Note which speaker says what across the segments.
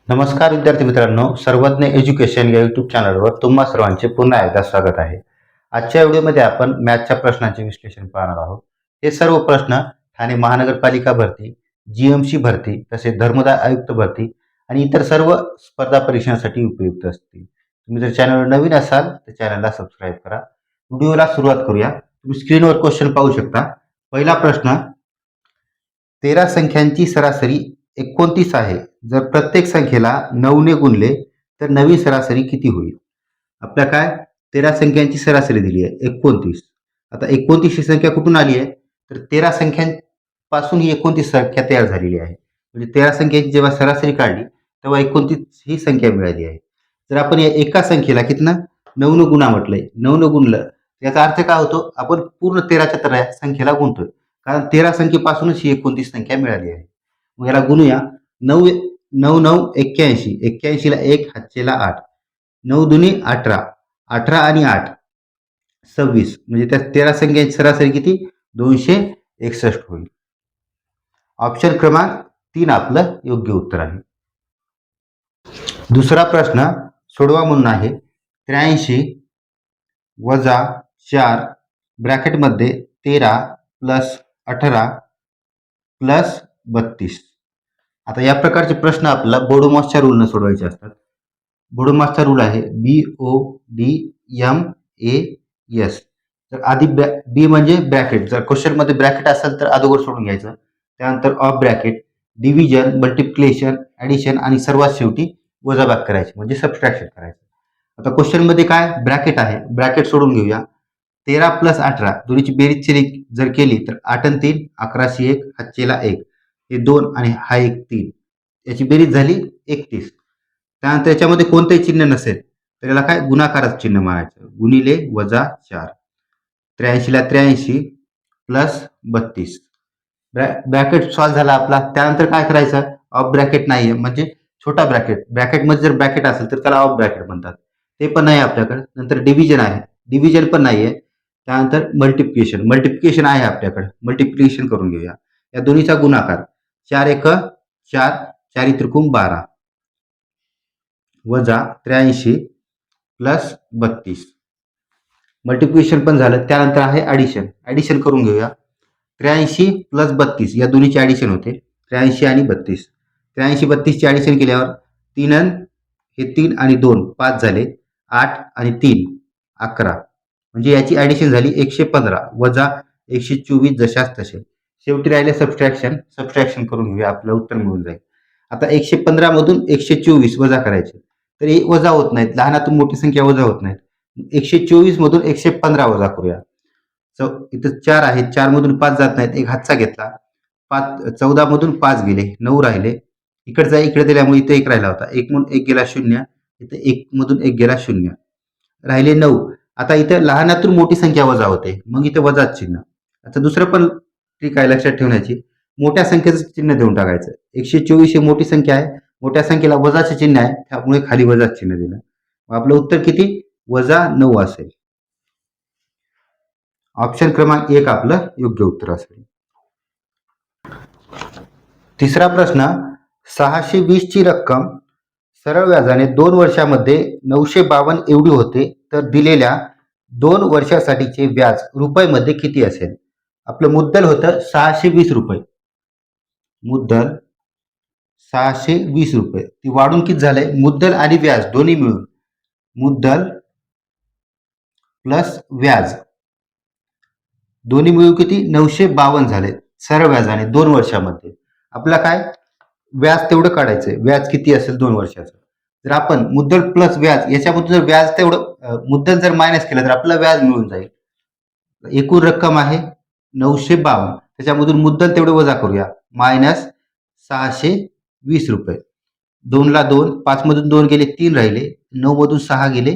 Speaker 1: नमस्कार विद्यार्थी मित्रांनो, सर्वज्ञ एज्युकेशन या यूट्यूब चॅनलवर तुम्हा सर्वांचे पुन्हा एकदा स्वागत आहे. आजच्या व्हिडिओमध्ये आपण मॅथच्या प्रश्नांचे विश्लेषण पाहणार आहोत. हे सर्व प्रश्न ठाणे महानगरपालिका भरती, जीएमसी भरती, तसेच धर्मदाय आयुक्त भरती आणि इतर सर्व स्पर्धा परीक्षांसाठी उपयुक्त असतील. तुम्ही जर चॅनलवर नवीन असाल तर चॅनलला सबस्क्राईब करा. व्हिडिओला सुरुवात करूया. तुम्ही स्क्रीनवर क्वेश्चन पाहू शकता. पहिला प्रश्न, 13 संख्यांची सरासरी 29 आहे. जर प्रत्येक संख्येला 9 ने गुणले तर नवीन सरासरी किती होईल? आपल्या काय 13 संख्यांची सरासरी दिली आहे 29. आता 29 ही संख्या कुठून आली आहे? तर 13 संख्यांपासून ही 29 संख्या तयार झालेली आहे. म्हणजे 13 संख्यांची जेव्हा सरासरी काढली तेव्हा 29 ही संख्या मिळाली आहे. जर आपण या एका संख्येला कितना 9 न गुणा म्हटलंय, 9 न गुणलं याचा अर्थ काय होतो? आपण पूर्ण 13च्या तर संख्येला गुणतोय, कारण 13 संख्येपासूनच ही 29 संख्या मिळाली आहे. मग याला गुणूया. 9 9 9 81. 81 ला 1 हातचेला 8. 9 दुनी 18. 18 आणि 8 26. म्हणजे त्या 13 संख्यांची सरासरी किती? 261 होईल. ऑप्शन क्रमांक 3 आपलं योग्य उत्तर आहे. दुसरा प्रश्न सोडवा म्हणून आहे. 83 वजा 4 ब्रॅकेटमध्ये 13 प्लस 18 प्लस 32. आता या प्रकारचे प्रश्न आपल्याला बोडोमॉसच्या रूलनं सोडवायचे असतात. बोडोमॉसचा रूल आहे BODMAS. तर आधी बी म्हणजे ब्रॅकेट, जर क्वेश्चनमध्ये ब्रॅकेट असेल तर अगोदर सोडून घ्यायचं. त्यानंतर of bracket, division, multiplication, addition आणि सर्वात शेवटी वजाबाकी करायची म्हणजे सबट्रॅक्शन करायचं. आता क्वेश्चनमध्ये काय ब्रॅकेट आहे, ब्रॅकेट सोडून घेऊया. 13 प्लस 18 दोन्हीची बेरीज जर केली तर 8 आणि 3 11 1 हातचेला 1, हे 2 आणि हा 1 3, याची बेरीज झाली 31. त्यानंतर याच्यामध्ये कोणतंही चिन्ह नसेल तर याला काय गुणाकाराचं चिन्ह मारायचं. गुणिले वजा 4. 83 ला 83 प्लस 32. ब्रॅकेट सॉल्व्ह झाला आपला. त्यानंतर काय करायचं? ऑफ ब्रॅकेट नाहीये म्हणजे छोटा ब्रॅकेट, ब्रॅकेटमध्ये जर ब्रॅकेट असेल तर त्याला ऑफ ब्रॅकेट म्हणतात, ते पण नाही आपल्याकडे. नंतर डिव्हिजन आहे, डिव्हिजन पण नाहीये. त्यानंतर मल्टिप्लिकेशन, मल्टिप्लिकेशन आहे आपल्याकडे, मल्टिप्लिकेशन करून घेऊया. या दोन्हीचा गुणाकार 4 1 4, 4 त्रिकोण 12 वजा 83 प्लस 32. मल्टिप्लिकेशन पण झालं. त्यानंतर आहे ॲडिशन, ॲडिशन करून घेऊया. 83 प्लस 32 या दोन्हीचे ॲडिशन होते 83 आणि 32. 83 32ची ॲडिशन केल्यावर 3 हे 3 आणि 2 5 झाले, 8 आणि 3 11, म्हणजे याची ॲडिशन झाली 115 वजा 124 जशास तसे. शेवटी राहिले सबट्रॅक्शन, सबट्रॅक्शन करून घेऊया, आपलं उत्तर मिळून जाईल. आता 115 मधून 124 वजा करायचे तर हे वजा होत नाहीत, लहानातून मोठी संख्या वजा होत नाहीत. 124 मधून 115 वजा करूया. इथं 4 आहेत, 4 मधून 5 जात नाहीत, एक हातचा घेतला. 14 मधून 5 गेले, 9 राहिले. इकडचा इकडे दिल्यामुळे इथे 1 राहिला होता, 1 म्हणून 1 गेला 0, इथे 1 मधून 1 गेला 0, राहिले 9. आता इथे लहानातून मोठी संख्या वजा होते, मग इथे वजाच चिन्ह. आता दुसरं पण ट्रिक आहे लक्षात ठेवण्याची, मोठ्या संख्येचं चिन्ह देऊन टाकायचं. 124 ही मोठी संख्या आहे, मोठ्या संख्येला वजाचे चिन्ह आहे, त्यामुळे खाली वजाच चिन्ह दिलं. आपलं उत्तर किती? वजा 9 असेल. ऑप्शन क्रमांक 1 आपलं योग्य उत्तर असेल. तिसरा प्रश्न, 620 ची रक्कम सरळ व्याजाने 2 वर्षामध्ये 952 एवढी होते, तर दिलेल्या 2 वर्षासाठीचे व्याज रुपयामध्ये किती असेल? आपलं मुद्दल होतं 620 रुपये, मुद्दल 620 रुपये, ती वाढून किती झालंय? मुद्दल आणि व्याज दोन्ही मिळून, मुद्दल प्लस व्याज दोन्ही मिळून किती? 952 झाले सरळ व्याजाने 2 वर्षामध्ये. आपला काय व्याज तेवढं काढायचंय, व्याज किती असेल 2 वर्षाचं. जर आपण मुद्दल प्लस व्याज याच्यामधून जर व्याज तेवढं मुद्दल जर मायनस केलं तर आपल्याला व्याज मिळून जाईल. एकूण रक्कम आहे 952, त्याच्यामधून मुद्दल तेवढे वजा करूया, मायनस 620 रुपये. 2 ला 2, 5 मधून 2 गेले 3 राहिले, 9 मधून 6 गेले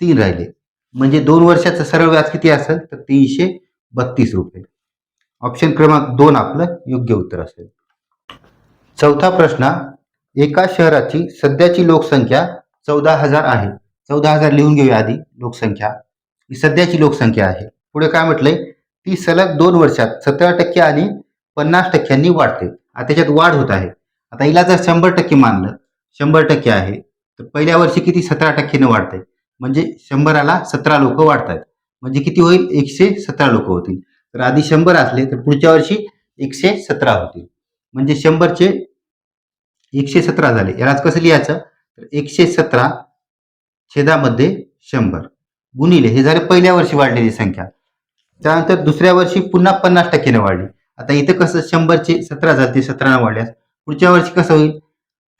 Speaker 1: 3 राहिले, म्हणजे 2 वर्षाचं सरळ व्याज किती असेल? तर 332 रुपये. ऑप्शन क्रमांक 2 आपलं योग्य उत्तर असेल. चौथा प्रश्न, एका शहराची सध्याची लोकसंख्या 14,000 आहे. 14,000 लिहून घेऊया आधी. लोकसंख्या ही सध्याची लोकसंख्या आहे. पुढे काय म्हटलंय? ती सलग 2 वर्षात 17% आणि 50% वाढते. त्याच्यात वाढ होत आहे. आता हिला जर 100% मानलं 100% आहे, तर पहिल्या वर्षी किती 17%ने वाढतंय. म्हणजे 100ला 17 लोक वाढतायत. म्हणजे किती होईल? 117 लोक होतील. तर आधी 100 असले तर पुढच्या वर्षी 117 होतील. म्हणजे 100चे 117 झाले. यालाच कसं लिहायचं? तर 117 छेदामध्ये 100 गुणिले हे झाले पहिल्या वर्षी वाढलेली संख्या. त्यानंतर दुसऱ्या वर्षी पुन्हा 50%ने वाढली. आता इथं कसं 100चे 17 झाले, ते 17 वाढल्यास पुढच्या वर्षी कसं होईल?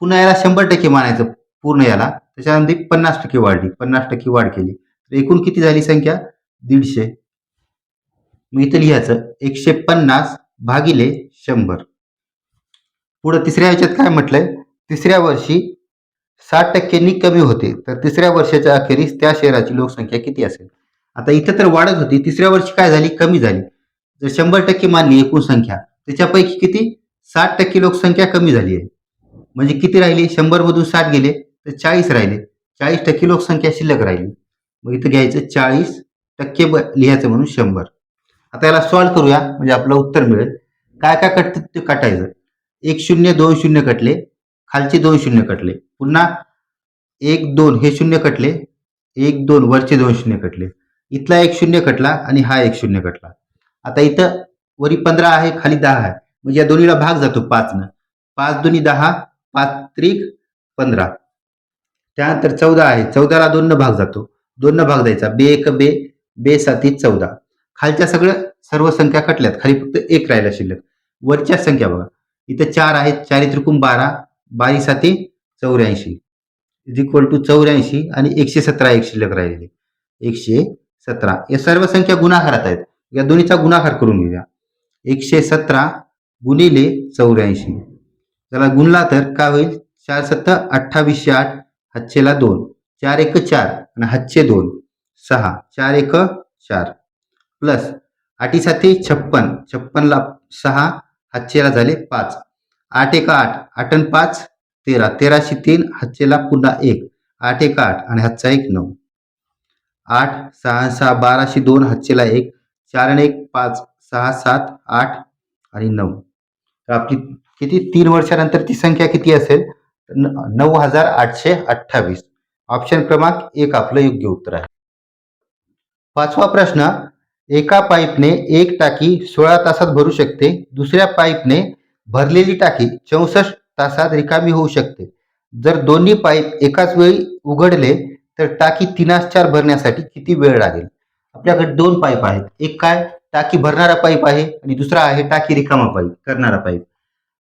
Speaker 1: पुन्हा याला 100% मानायचं पूर्ण याला. त्याच्यानंतर 50% वाढली, 50% वाढ केली. तर एकूण किती झाली संख्या? 150. मग इथं लिहायचं 150 भागिले 100. पुढे तिसऱ्या ह्याच्यात काय म्हटलंय? तिसऱ्या वर्षी 60%नी कमी होते, तर तिसऱ्या वर्षाच्या अखेरीस त्या शहराची लोकसंख्या किती असेल? आता इथं तर वाढत होती, तिसऱ्या वर्षी काय झाली? कमी झाली. जर 100% मानली एकूण संख्या, त्याच्यापैकी किती? 60% लोकसंख्या कमी झाली आहे. म्हणजे किती राहिली? 100 मधून 60 गेले तर 40 राहिले. 40% लोकसंख्या शिल्लक राहिली. मग इथं घ्यायचं 40% लिहायचं म्हणून 100. आता याला सॉल्व्ह करूया म्हणजे आपलं उत्तर मिळेल. काय काय कटतं ते काटायचं. 1 शून्य 2 शून्य कटले, खालचे 2 शून्य कटले, पुन्हा 1 2 हे शून्य कटले, 1 2 वरचे 2 शून्य कटले, इथला 1 शून्य कटला आणि हा 1 शून्य कटला. आता इथं वरी 15 आहे, खाली 10 आहे, म्हणजे या दोन्हीला भाग जातो 5 न. 5 दुनी 10, 5 त्रिक 15. त्यानंतर 14 आहे, 14ला 2 न भाग जातो, 2 न भाग द्यायचा, बे 1 बे, बे 7 14. खालच्या सर्व संख्या कटल्यात, खाली फक्त 1 राहिला शिल्लक. वरच्या संख्या बघा, इथं 4 आहेत, 4 त्रिकून 12, 12 7 84 इज इक्वल टू 84 आणि 117 एक शिल्लक राहिलेले 117. या सर्व संख्या गुणाकारात आहेत. या दोन्हीचा गुणाकार करून घेऊया. 117 गुणिले 84. त्याला गुणला तर काय होईल? 4 7 28 8 हातचेला 2, 4 1 4 आणि हातचे 2 6, 4 1 4 प्लस 8 7 56, 56ला 6 हातचेला झाले 5, 8 1 8, 8 आणि 5 13, 13शी 3 हातचेला पुन्हा 1, 8 1 8 आणि हातचा 1 9, 8 6 6 12शी 2 हातचेला 1, 4 आणि 1 5, 6 7 8 आणि 9. तर आपली किती 3 वर्षानंतर ती संख्या किती असेल? 9828. ऑप्शन क्रमांक 1 आपलं योग्य उत्तर आहे. पाचवा प्रश्न, एका पाईपने एक टाकी 16 तासात भरू शकते, दुसऱ्या पाईपने भरलेली टाकी 64 तासात रिकामी होऊ शकते. जर दोन्ही पाईप एकाच वेळी उघडले तर टाकी 3/4 भरण्यासाठी किती वेळ लागेल? आपल्याकडे 2 पाईप आहेत. एक काय? टाकी भरणारा पाईप आहे आणि दुसरा आहे टाकी रिकामा पाईप करणारा पाईप.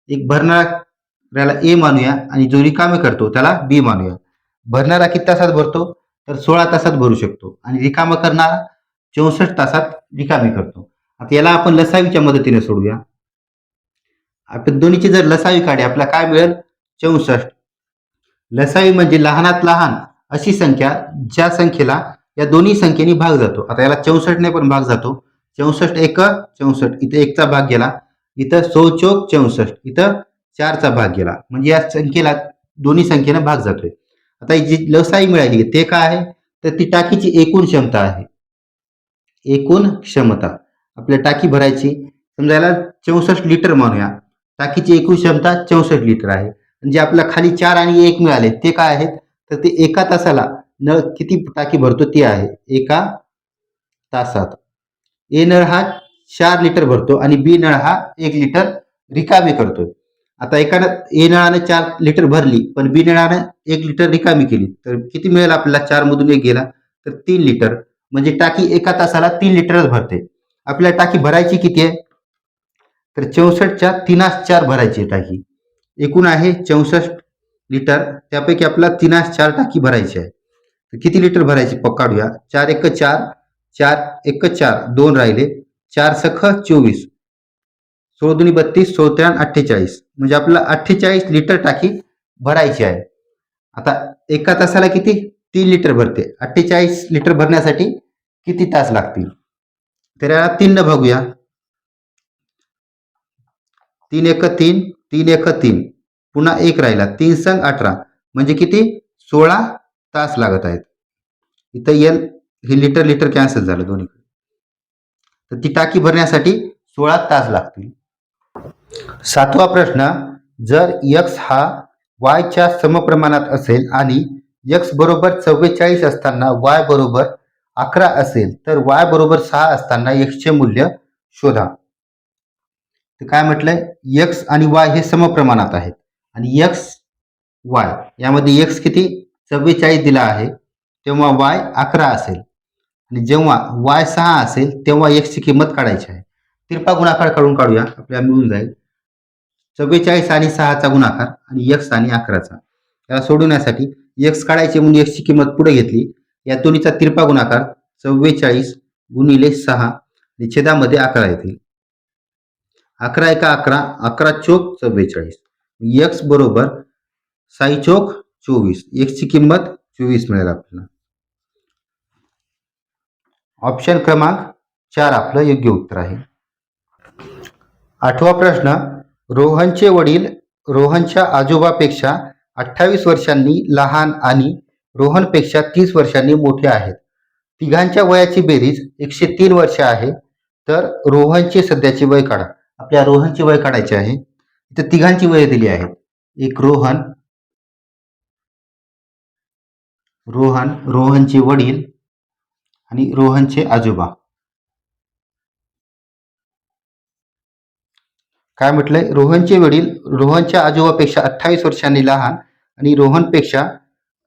Speaker 1: एक भरणाऱ्याला ए मानूया आणि जो रिकामी करतो त्याला बी मानूया. भरणारा किती तासात भरतो? तर 16 तासात भरू शकतो आणि रिकामा करणारा 64 तासात रिकामी करतो. आता याला आपण लसावीच्या मदतीने सोडूया. आपण दोन्हीची जर लसावी काढली, आपल्याला काय मिळेल? 64. लसावी म्हणजे लहानात लहान अशी संख्या ज्या संख्येला या दोन्ही संख्येने भाग जातो. आता याला 64 ने पण भाग जातो. 64 1 64, इथे 1 चा भाग गेला, इथं 100 चौक 64, इथं 4 चा भाग गेला, म्हणजे या संख्येला दोन्ही संख्येने भाग जातोय. आता जी लसावी मिळाली ते काय आहे? तर ती टाकीची एकूण क्षमता आहे. एकूण क्षमता आपल्या टाकी भरायची, समजा याला 64 लिटर मानूया. टाकीची एकूण क्षमता 64 लिटर आहे. म्हणजे आपल्याला खाली 4 आणि 1 मिळाले ते काय आहेत? तर ते एका तासाला नळ किती टाकी भरतो ते आहे एका तासात. ए नळ हा 4 लिटर भरतो आणि बी नळ हा 1 लिटर रिकामी करतोय. आता एकानं ए नळाने 4 लिटर भरली पण बी नळाने 1 लिटर रिकामी केली तर किती मिळेल आपल्याला? 4 मधून 1 गेला तर 3 लिटर. म्हणजे टाकी एका तासाला 3 लिटरच भरते. आपल्याला टाकी भरायची किती आहे? तर 64च्या 3/4 भरायची टाकी. एकूण आहे 64 लिटर, त्यापैकी आपल्याला 3/4 टाकी भरायची आहे. तर किती लिटर भरायची काढूया. 4 1 4, 4 1 4, 2 राहिले, 4 सख 24, 16 दुनी 32, 16 48, म्हणजे आपल्याला 48 लिटर टाकी भरायची आहे. आता एका तासाला किती? 3 लिटर भरते. 48 लिटर भरण्यासाठी किती तास लागतील? तर याला 3 न बघूया. 3 1 3, 3 1 3, पुन्हा 1 राहिला, 3 संग 18, म्हणजे किती? 16 तास लागत आहेत. इथं एल हे लिटर लिटर कॅन्सल झालं दोन्हीकडे. तर ती टाकी भरण्यासाठी 16 तास लागतील. सातवा प्रश्न, जर x हा वायच्या समप्रमाणात असेल आणि एक्स बरोबर 44 असताना वाय बरोबर 11 असेल तर वाय बरोबर 6 असताना एक्सचे मूल्य शोधा. तर काय म्हटलंय एक्स आणि वाय हे समप्रमाणात आहेत आणि एक्स वाय यामध्ये एक्स किती 44 दिला आहे तेव्हा वाय 11 असेल आणि जेव्हा वाय 6 असेल तेव्हा एक्सची किंमत काढायची आहे. तिरपा गुणाकार काढून काढूया आपल्याला मिळून जाईल 44 आणि 6चा गुणाकार आणि एक्स आणि 11चा. त्याला सोडवण्यासाठी एक्स काढायचे म्हणून एक्सची किंमत पुढे घेतली. या दोन्हीचा तिरपा गुणाकार 44 गुणिले 6 आणि छेदामध्ये 11 येतील. 11 एका 11, 11 चोक 44. एक्स बरोबर 6 चोक 24. एक्सची किंमत 24 मिळेल आपल्याला. ऑप्शन क्रमांक 4 आपलं योग्य उत्तर आहे. 8वा प्रश्न, रोहनचे वडील रोहनच्या आजोबापेक्षा 28 वर्षांनी लहान आणि रोहनपेक्षा 30 वर्षांनी मोठे आहेत. तिघांच्या वयाची बेरीज 103 वर्ष आहे. तर रोहनचे सध्याचे वय काढा. आपल्या रोहनचे वय काढायचे आहे. इथे तिघांची वय दिली आहेत. एक रोहन, रोहनचे वडील आणि रोहनचे आजोबा. काय म्हटलंय? रोहनचे वडील रोहनच्या आजोबापेक्षा 28 वर्षांनी लहान आणि रोहनपेक्षा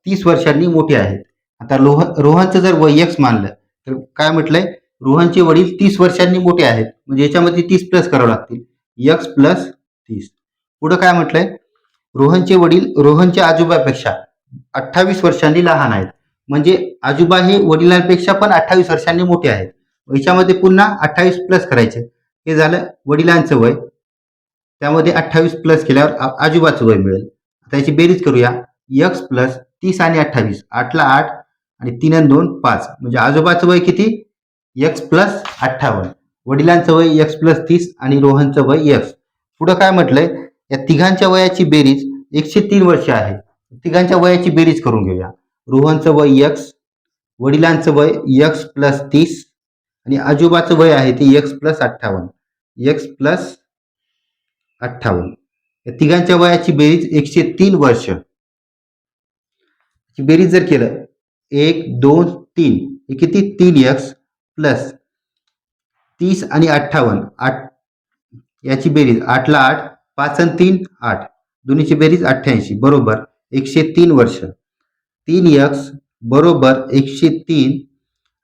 Speaker 1: 30 वर्षांनी मोठे आहेत. आता रोहनचं जर वय एक्स मानलं तर काय म्हटलंय? रोहनचे वडील 30 वर्षांनी मोठे आहेत म्हणजे याच्यामध्ये 30 प्लस करावं लागतील. X plus 30. पुढे काय म्हटलंय? रोहनचे वडील रोहनच्या आजोबापेक्षा 28 वर्षांनी लहान आहेत म्हणजे आजोबा हे वडिलांपेक्षा पण 28 वर्षांनी मोठे आहेत. याच्यामध्ये पुन्हा 28 प्लस करायचे. हे झालं वडिलांचं वय. त्यामध्ये 28 प्लस केल्यावर आजोबाचं वय मिळेल. आता याची बेरीज करूया. एक्स प्लस 30 आणि 28, 8 ला 8 आणि 3 आणि 2 5 म्हणजे आजोबाचं वय किती? X plus 58. वडिलांचं वय एक्स प्लस 30 आणि रोहनचं वय एक्स. पुढं काय म्हटलंय? या तिघांच्या वयाची बेरीज 103 वर्ष आहे. तिघांच्या वयाची बेरीज करून घेऊया. रोहनचं वय एक्स, वडिलांचं वय एक्स प्लस 30 आणि आजोबाचं वय आहे ते एक्स प्लस 58. X plus 58. या तिघांच्या वयाची बेरीज 103 वर्ष. बेरीज जर केलं 1 2 3 हे किती? 3x प्लस 30 आणि 58 8 याची बेरीज 8 ला 8 5 आणि 3 8 दोन्हीची बेरीज 88 बरोबर 103 वर्ष. 3x बरोबर 103.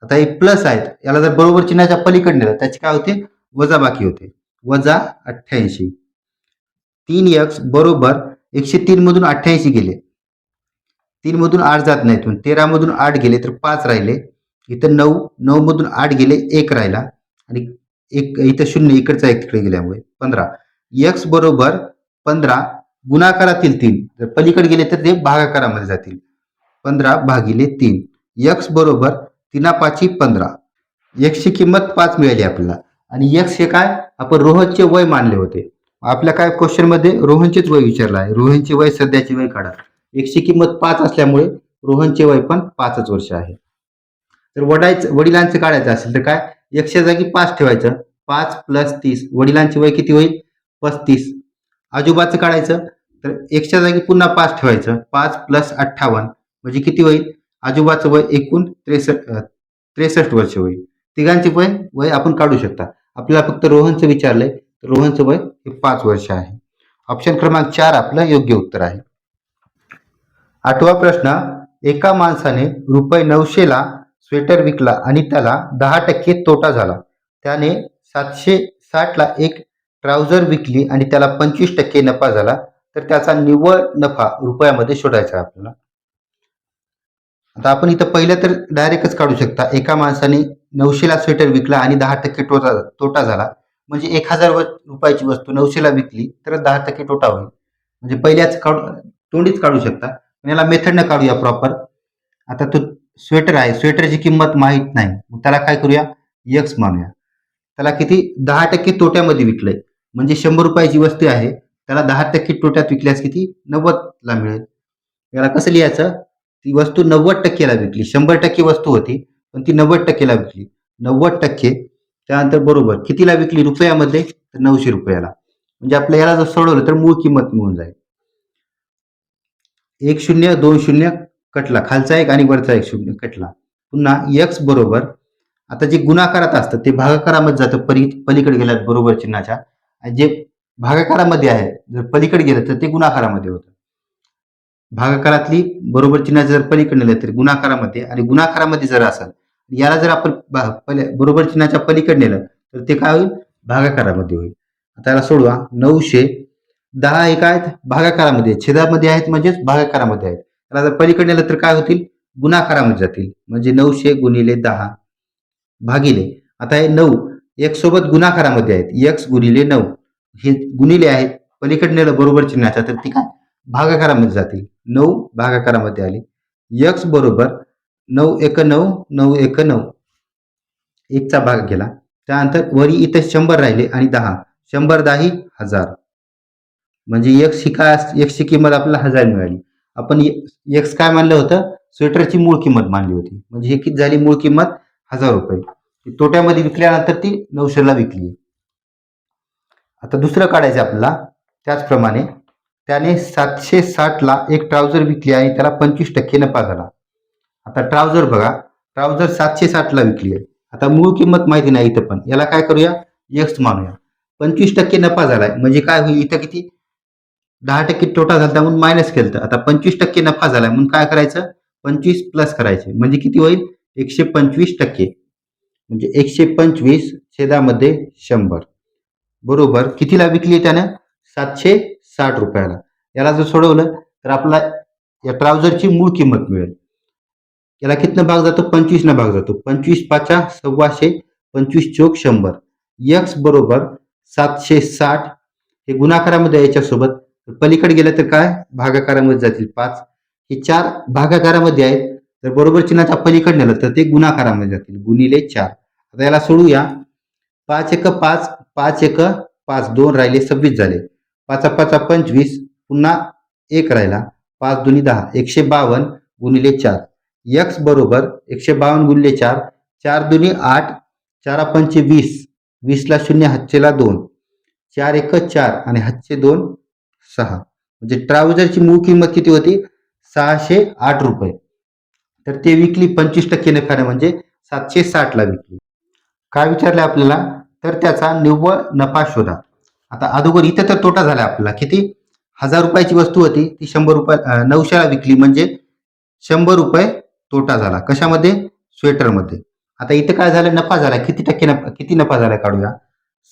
Speaker 1: आता हे प्लस आहेत याला जर बरोबर चिन्हाच्या पलीकडे नेलं त्याची काय होते? वजा बाकी होते. वजा 88. 3x बरोबर 103 मधून 88 गेले. 3 मधून 8 जात नाही. 13 मधून 8 गेले तर 5 राहिले. इथं 9 मधून 8 गेले 1 राहिला आणि एक इथं 0 इकडचा 1 तिकडे गेल्यामुळे 15. x बरोबर 15 गुणाकारातील 3 जर पलीकडे गेले तर ते भागाकारामध्ये जातील. 15 भागिले 3. x बरोबर 3 5 15. x ची किंमत 5 मिळाली आपल्याला आणि x हे काय? आपण रोहनचे वय मानले होते. आपल्या काय क्वेश्चन मध्ये रोहनचेच वय विचारलं आहे. रोहनचे वय सध्याचे वय काढा. x ची किंमत 5 असल्यामुळे रोहनचे वय पण 5च वर्ष आहे. तर वडिलांचं काढायचं असेल तर काय? एक्सच्या जागी 5 ठेवायचं. 5 प्लस 30 वडिलांचे वय किती होईल? 35. आजोबाचं काढायचं तर एक्सच्या जागी पुन्हा 5 ठेवायचं. 5 प्लस 58 म्हणजे किती होईल? आजोबाचं वय एकूण 63 वर्ष होईल. तिघांचे वय आपण काढू शकता. आपल्याला फक्त रोहनचं विचारलंय तर रोहनचं वय हे 5 वर्ष आहे. ऑप्शन क्रमांक 4 आपलं योग्य उत्तर आहे. 8वा प्रश्न, एका माणसाने रुपये 900 ला स्वेटर विकला आणि त्याला 10% तोटा झाला. त्याने 760 ला एक ट्राउझर विकली आणि त्याला 25% नफा झाला. तर त्याचा निव्वळ नफा रुपयामध्ये शोधायचा आहे आपल्याला. आता आपण इथं पहिलं तर डायरेक्टच काढू शकता. एका माणसाने 900 ला स्वेटर विकला आणि 10% तोटा झाला म्हणजे 1000 रुपयाची वस्तू 900 ला विकली तर 10% तोटा होईल. म्हणजे पहिल्याच तोंडीच काढू शकता. पण याला मेथडनं काढूया प्रॉपर. आता तो स्वेटर आहे, स्वेटरची किंमत माहीत नाही, त्याला काय करूया? एक्स मानूया. त्याला किती? 10% तोट्यामध्ये विकलंय म्हणजे 100 रुपयाची वस्तू आहे त्याला 10% तोट्यात विकल्यास किती? 90 ला मिळेल. याला कसं लिहायचं? ती वस्तू 90% ला विकली. 100% वस्तू होती पण ती 90% ला विकली. 90% त्यानंतर बरोबर कितीला विकली? रुपयामध्ये तर 900 रुपयाला. म्हणजे आपल्या याला जर सोडवलं तर मूळ किंमत मिळून जाईल. एक शून्य 2 शून्य कटला, खालचा एक आणि वरचा एक शून्य कटला. पुन्हा x बरोबर, आता जे गुणाकारात असतं ते भागाकारामध्ये जातं पलीकडे गेल्यात बरोबर चिन्हाच्या, आणि जे भागाकारामध्ये आहे जर पलीकडे गेलं तर ते गुणाकारामध्ये होतं. भागाकारातली बरोबर चिन्हाचं जर पलीकडे नेलं तर गुणाकारामध्ये, आणि गुणाकारामध्ये जर असेल याला जर आपण बरोबर चिन्हाच्या पलीकडे नेलं तर ते काय होईल, भागाकारामध्ये होईल. आता याला सोडवा. 910 हे काय भागाकारामध्ये छेदामध्ये आहेत म्हणजेच भागाकारामध्ये आहेत. त्याला जर पलीकडे नेलं तर काय होतील, गुणाकारामध्ये जातील. म्हणजे 900 गुणिले 10 भागिले, आता हे 9 एक सोबत गुणाकारामध्ये आहेत, x गुणिले 9 हे गुणिले आहेत, पलीकडे नेलं बरोबर चिन्हाच्या तर ती काय भागाकारामध्ये जातील. 9 भागाकारामध्ये आले. x बरोबर 9 एक 9 9 एक 9, एकचा भाग गेला. त्यानंतर वरी इथं 100 राहिले आणि 10, 100 10 1000, म्हणजे x ही काय, x ची किंमत आपल्याला 1000 मिळाली. आपण x काय मानलं होतं, स्वेटरची मूळ किंमत मानली होती. म्हणजे ही किती झाली, मूळ किंमत 1000 रुपये. तोट्यामध्ये विकल्यानंतर ती 900ला विकली. आता दुसरं काढायचं आपल्याला. त्याचप्रमाणे त्याने 760ला एक ट्राउझर विकली आणि त्याला 25% नफा झाला. आता ट्राउझर बघा, ट्राउझर 760ला विकली आहे. आता मूळ किंमत माहिती नाही इथं, पण याला काय करूया, x मानूया. 25% नफा झालाय म्हणजे काय होईल, इथं किती 10% तोटा झाला म्हणून मायनस केलं. आता 25% नफा झालाय म्हणून काय करायचं, 25 प्लस करायचे म्हणजे किती होईल, 125%. म्हणजे 125 छेदामध्ये 100 बरोबर कितीला विकली त्यानं, 760 रुपयाला. याला जर सोडवलं तर आपला या ट्राउझरची मूळ किंमत मिळेल. याला कितनं भाग जातो, 25 न भाग जातो. 25 पाचा 125, 25 चोक 100. x बरोबर 760 हे गुणाकारामध्ये याच्यासोबत, पलीकडे गेलं तर काय भागाकारामध्ये जातील 5. हे 4 भागाकारामध्ये आहेत तर बरोबर चिन्हाच्या पलीकडे नेलं तर ते गुणाकारामध्ये जातील, गुणिले 4. आता याला सोडूया. 5 एक 5, 5 एक 5, 2 राहिले 26 झाले. 5 5 25, पुन्हा 1 राहिला, 5 दुनी 10, 152 गुणिले 4. x बरोबर 152 गुणिले 4, 4 दुनी 8, 4 पंचे 20, 20ला 0 हातचेला 2, 4 एक 4 आणि हातचे 2 6. म्हणजे ट्राउझरची मूळ किंमत किती होती, 608 रुपये. तर ते विकली 25% नफ्याने म्हणजे 760ला विकली. काय विचारले आपल्याला, तर त्याचा निव्वळ नफा शोधा. आता अगोदर इथं तर तोटा झाला आपल्याला, किती 1000 रुपयाची वस्तू होती ती 100 रुपये 900ला विकली म्हणजे 100 रुपये तोटा झाला. कशामध्ये, स्वेटरमध्ये. आता इथं काय झालं, नफा झाला. किती नफा झाला काढूया.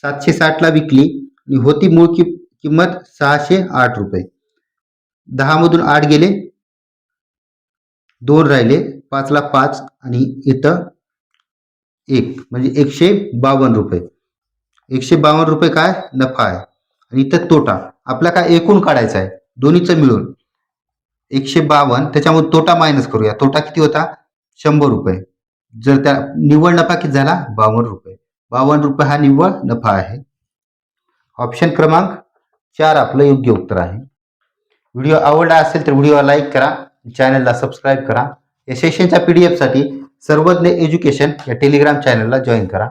Speaker 1: 760ला विकली आणि होती मूळ किंमत 608 रुपये. 10 मधून 8 गेले, 2 राहिले, 5ला 5 आणि इथं 1 म्हणजे 152 रुपये. 152 रुपये काय नफा आहे आणि इथं तोटा. आपला काय एकूण काढायचा आहे दोन्हीचं मिळून 152, त्याच्यामध्ये तोटा मायनस करूया. तोटा किती होता, 100 रुपये. जर त्या निव्वळ नफा किती झाला, 52 रुपये. 52 रुपये हा निव्वळ नफा आहे. ऑप्शन क्रमांक 4 आपलं योग्य उत्तर आहे. व्हिडिओ आवडला असेल तर व्हिडिओला लाईक करा, चॅनलला सबस्क्राईब करा. या सेशनच्या PDF साठी सर्वज्ञ एज्युकेशन या टेलिग्राम चॅनलला जॉईन करा.